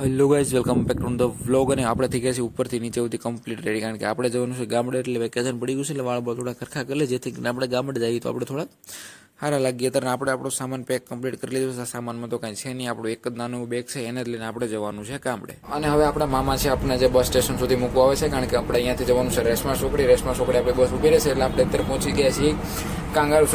Hello guys, welcome back to the vlog. અને આપણે થઈ ગયા છે ઉપરથી નીચે સુધી કમ્પ્લીટ રેડી, કારણ કે આપણે જવાનું છે ગામડે. એટલે વેકેશન પડી ગયું છે, એટલે વાળ થોડા ખરખા કરી લે, જેથી કરીને આપણે ગામડે જઈએ તો આપણે થોડા સારા લાગીએ. ત્યારે આપણે આપણો સામાન પેક કમ્પ્લીટ કરી લીધો છે. સામાનમાં તો કાંઈ છે નહીં, આપણું એક જ નાનું બેગ છે, એને જ લઈને આપણે જવાનું છે ગામડે. અને હવે આપણા મામા છે આપણે જે બસ સ્ટેશન સુધી મૂકવા આવે છે, કારણ કે આપણે અહીંયાથી જવાનું છે રેશમા ચોકડી આપણે બસ ઊભી રહેશે. એટલે આપણે અત્યારે પહોંચી ગયા છીએ કાંગારુ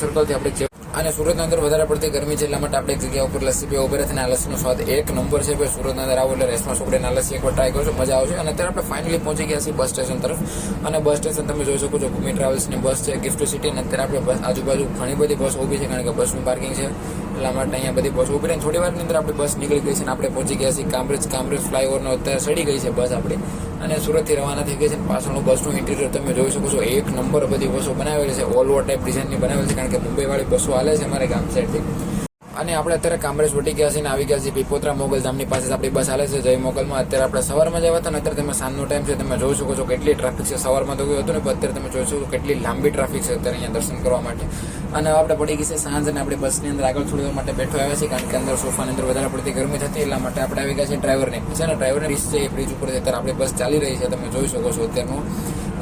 સર્કલથી આપણે અને સુરતની અંદર વધારે પડતી ગરમી છે, એટલા માટે આપણે એક જગ્યા ઉપર લસ્સી પીવા ઉભી રહેશે. આ લસ્સીનો સ્વાદ એક નંબર છે ભાઈ. સુરતની અંદર આવો એટલે રેશમા ચોકડીના લસ્સી એકવાર ટ્રાય કરશો, મજા આવશે. અને અત્યારે આપણે ફાઇનલી પહોંચી ગયા છીએ બસ સ્ટેશન તરફ. અને બસ સ્ટેશન તમે જોઈ શકો છો, ભૂમિ ટ્રાવેલ્સની બસ છે, ગિફ્ટ સિટી. અને અત્યારે આપણે આજુબાજુ ઘણી બધી બસ ઊભી છે, કારણ કે બસનું પાર્કિંગ છે, એટલા માટે અહીંયા બધી બસ ઊભી રહી. થોડી વારની અંદર આપણી બસ નીકળી ગઈ છે અને આપણે પહોંચી ગયા છીએ કામરેજ ફ્લાયઓવરનો અત્યારે સડી ગઈ છે બસ આપણી, અને સુરતથી રવાના થઈ ગઈ છે. પાછળનું બસનું ઇન્ટિરિયર તમે જોઈ શકો છો, એક નંબર બધી બસો બનાવેલી છે, ઓલ ઓવર ટાઈપ ડિઝાઇનની બનાવેલી છે, કારણ કે મુંબઈવાળી બસો હાલે છે અમારે ગામ સાઈડથી. અને આપણે અત્યારે કામરેજ વટી ગયા છીએ અને આવી ગયા છીએ પીપોત્રા મોગલધામની પાસે આપણી બસ હાલે છે જય મોગલમાં. અત્યારે આપણે સવારમાં જ આવ્યા હતા, અને અત્યારે તમે સાંજનો ટાઈમ છે, તમે જોઈ શકો છો કેટલી ટ્રાફિક છે. સવારમાં તો ગયું હતું ને, પણ અત્યારે તમે જોઈ શકો છો કેટલી લાંબી ટ્રાફિક છે અત્યારે અહીંયા દર્શન કરવા માટે. અને આપણે પડી ગઈ છે સાંજ, અને આપણે બસની અંદર આગળ થોડી વાર માટે બેઠો આવ્યા છીએ, કારણ કે અંદર સોફાની અંદર વધારે પડતી ગરમી થતી, એટલા માટે આપણે આવી ગયા છીએ ડ્રાઈવરની પાસે. અને ડ્રાઈવરની બ્રિજ છે, એ બ્રિજ ઉપર અત્યારે આપણી બસ ચાલી રહી છે, તમે જોઈ શકો છો અત્યારનું.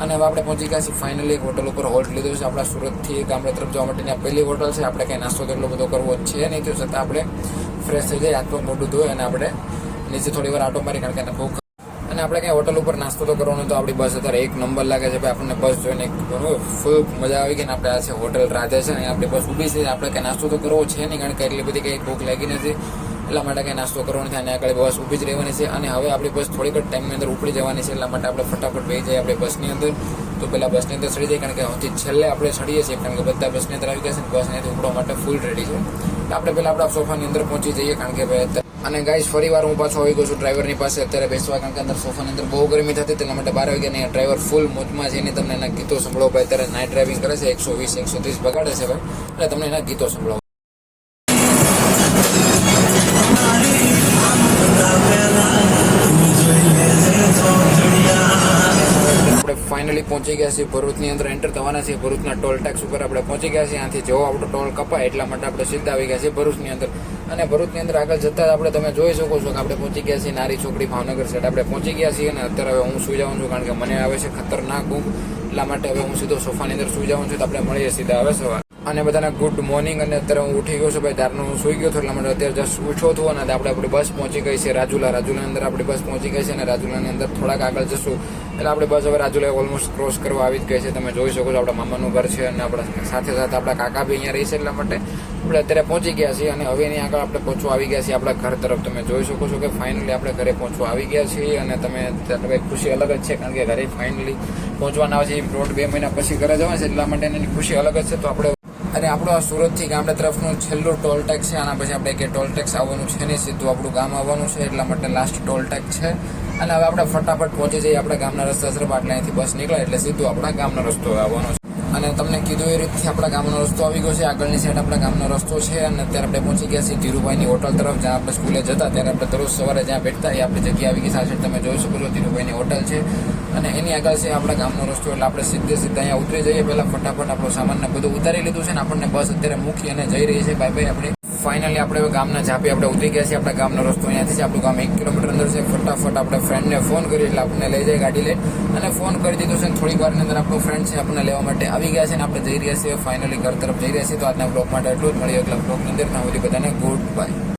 અને હવે આપણે પહોંચી ગયા છીએ ફાઇનલી હોટલ ઉપર. હોલ્ટ લીધો છે આપણા સુરતથી ગામડે તરફ જવા માટેની આ પહેલી હોટલ છે. આપણે કંઈ નાસ્તો તો એટલો બધો કરવો છે નહીં, તો છતાં આપણે ફ્રેશ થઈ જાય, હાથ પગ મોઢું ધોઈ અને આપણે નીચે થોડી વાર આટો મારી, કારણ કે ભૂખ. અને આપણે કંઈ હોટલ ઉપર નાસ્તો તો કરવાનો, તો આપણી બસ અત્યારે એક નંબર લાગે છે ભાઈ. આપણને બસ જોઈને ફૂલ મજા આવી ગઈ. ને આપણે આ છે હોટલ રાધે છે, ને આપણી બસ ઊભી છે. આપણે કંઈ નાસ્તો તો કરવો છે નહીં, કારણ કે એટલી બધી કંઈ ભૂખ લાગી નથી, એટલા માટે કંઈ નાસ્તો કરવાનો થાય. અને આગળ બસ ઊભી જ રહેવાની છે. અને હવે આપણી બસ થોડીક જ ટાઈમની અંદર ઉપડી જવાની છે, એટલા માટે આપણે ફટાફટ બેસી જઈએ આપણે બસની અંદર. તો પહેલાં બસની અંદર ચડી જાય, કારણ કે સૌથી છેલ્લે આપણે ચડીએ છીએ, કારણ કે બધા બસની અંદર આવી ગયા છે, બસ અહીંયાથી ઉપડવા માટે ફૂલ રેડી છે. આપણે પહેલાં આપણા સોફાની અંદર પહોંચી જઈએ, કારણ કે ભાઈ. અને ગાઈસ, ફરી વાર હું પાછો આવી ગયો છું ડ્રાઈવરની પાસે અત્યારે બેસવા, કારણ કે અંદર સોફાની અંદર બહુ ગરમી થતી, તેના માટે બહાર આવી ગયા. ને ડ્રાઈવર ફૂલ મોજમાં છે, એની તમને એના ગીતો સંભળાવો ભાઈ. અત્યારે નાઇટ ડ્રાઇવિંગ કરે છે, 120 130 બગાડે છે ભાઈ, એટલે તમને એના ગીતો સંભળાવો. આપણે ફાઇનલી પહોંચી ગયા છીએ ભરૂચની અંદર, એન્ટર થવાના છીએ ભરૂચના ટોલ ટેક્સ ઉપર આપણે પહોંચી ગયા છીએ. ત્યાંથી જેવો આપણો ટોલ કપાય એટલા માટે આપણે સીધા આવી ગયા છીએ ભરૂચની અંદર. અને ભરૂચની અંદર આગળ જતાં આપણે તમે જોઈ શકો છો કે આપણે પહોંચી ગયા છીએ નારી ચોકડી ભાવનગર સાઈડ આપણે પહોંચી ગયા છીએ. અને અત્યારે હવે હું સુઈ જાઉં છું, કારણ કે મને આવે છે ખતરનાક ઊંઘ, એટલા માટે હવે હું સીધો સોફાની અંદર સુઈ જાઉં છું. તો આપણે મળીએ સીધા હવે સવાર. અને બધાને ગુડ મોર્નિંગ. અને અત્યારે હું ઉઠી ગયો છું ભાઈ, દારનો હું સુઈ ગયો હતો, એટલા માટે અત્યારે જસ્ટ ઉઠ્યો હતો. અને આપણી બસ પહોંચી ગઈ છે રાજુલાની અંદર આપણી બસ પહોંચી ગઈ છે. અને રાજુલાની અંદર થોડાક આગળ જશું એટલે આપણે બસ હવે રાજુલા ઓલમોસ્ટ ક્રોસ કરવા આવી જ ગઈ છે. તમે જોઈ શકો છો આપણા મામાનું ઘર છે, અને આપણા સાથે આપણા કાકા બી અહીંયા રહી છે, એટલા માટે આપણે અત્યારે પહોંચી ગયા છીએ. અને હવે એની આગળ આપણે પહોંચવા આવી ગયા છીએ આપણા ઘર તરફ. તમે જોઈ શકો છો કે ફાઇનલી આપણે ઘરે પહોંચવા આવી ગયા છીએ. અને તમે ભાઈ ખુશી અલગ જ છે, કારણ કે ઘરે ફાઇનલી પહોંચવાના આવે છે. દોઢ 2 મહિના પછી ઘરે જવા છે, એટલા માટે એની ખુશી અલગ જ છે. તો આપણે અને આપણો આ સુરતથી ગામડે તરફનું છેલ્લું ટોલ ટેક્સ છે. આના પછી આપણે કે ટોલ ટેક્સ આવવાનું છે નહીં, સીધું આપણું ગામ આવવાનું છે, એટલા માટે લાસ્ટ ટોલ ટેક્સ છે. અને હવે આપણે ફટાફટ પહોંચી જઈએ આપણા ગામના રસ્તા તરફ. એટલે અહીંથી બસ નીકળે એટલે સીધું આપણા ગામનો રસ્તો આવવાનો છે. અને તમને કીધું એ રીતથી આપણા ગામનો રસ્તો આવી ગયો છે. આગળની સાઈડ આપણા ગામનો રસ્તો છે. અને અત્યારે આપણે પહોંચી ગયા છીએ ધીરુભાઈની હોટલ તરફ, જ્યાં આપણે સ્કૂલે જતા ત્યારે આપણે દરરોજ સવારે જ્યાં બેઠતા એ આપણી જગ્યા આવી ગઈ છે. તમે જોઈ શકો છો ધીરુભાઈની હોટલ છે, અને એની આગળ છે આપણા ગામનો રસ્તો. એટલે આપણે સીધે અહીંયા ઉતરી જઈએ. પહેલાં ફટાફટ આપણો સામાનને બધું ઉતારી લીધું છે, ને આપણને બસ અત્યારે મૂકી અને જઈ રહી છે ભાઈ આપણે. ફાઇનલી આપણે ગામના ઝાપી આપણે ઉતરી ગયા છીએ. આપણા ગામનો રસ્તો અહીંયાથી છે, આપણું ગામ 1 કિલોમીટર અંદર છે. ફટાફટ આપણે ફ્રેન્ડને ફોન કરી એટલે આપણને લઈ જાય ગાડી લઈ, અને ફોન કરી દીધું છે. થોડીક વારની અંદર આપણો ફ્રેન્ડ છે આપણને લેવા માટે આવી ગયા છે, અને આપણે જઈ રહ્યા છીએ ફાઇનલી ઘર તરફ જઈ રહ્યા છીએ. તો આજના બ્લોગ માટે એટલું જ. મળીએ અગલા બ્લોગની અંદર. ત્યાં સુધી બધાને ગુડ બાય.